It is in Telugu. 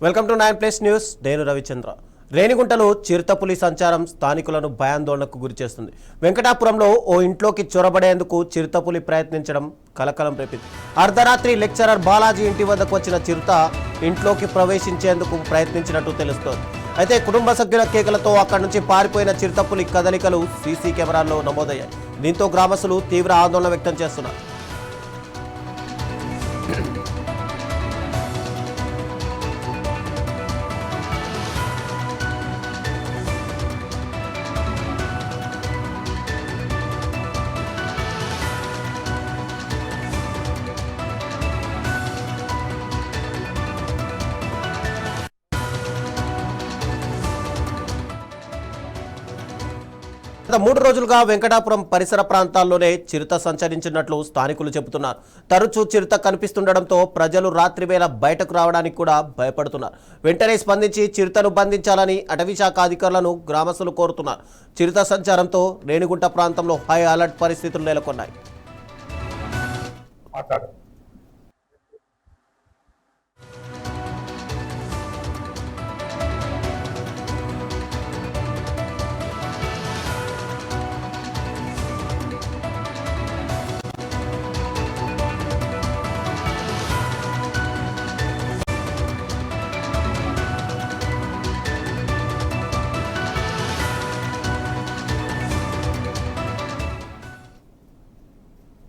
Welcome to 9+ news. నేను రవిచంద్ర. రేణిగుంటలో చిరుతపులి సంచారం స్థానికులను భయాందోళనకు గురిచేస్తుంది. వెంకటాపురంలో ఓ ఇంట్లోకి చొరబడేందుకు చిరుతపులి ప్రయత్నించడం కలకలం రేపింది. అర్ధరాత్రి లెక్చరర్ బాలాజీ ఇంటి వద్దకు వచ్చిన చిరుత ఇంట్లోకి ప్రవేశించేందుకు ప్రయత్నించినట్టు తెలుస్తోంది. అయితే కుటుంబ సభ్యుల కేకలతో అక్కడి నుంచి పారిపోయిన చిరుతపులి కదలికలు సీసీ కెమెరాల్లో నమోదయ్యాయి. దీంతో గ్రామస్తులు తీవ్ర ఆందోళన వ్యక్తం చేస్తున్నారు. గత 3 రోజులుగా వెంకటాపురం పరిసర ప్రాంతాల్లోనే చిరుత సంచరించినట్లు స్థానికులు చెబుతున్నారు. తరచూ చిరుత కనిపిస్తుండటంతో ప్రజలు రాత్రి వేళ బయటకు రావడానికి కూడా భయపడుతున్నారు. వెంటనే స్పందించి చిరుతను బంధించాలని అటవీ శాఖ అధికారులను గ్రామస్తులు కోరుతున్నారు. చిరుత సంచారంతో రేణిగుంట ప్రాంతంలో హై అలర్ట్ పరిస్థితులు నెలకొన్నాయి.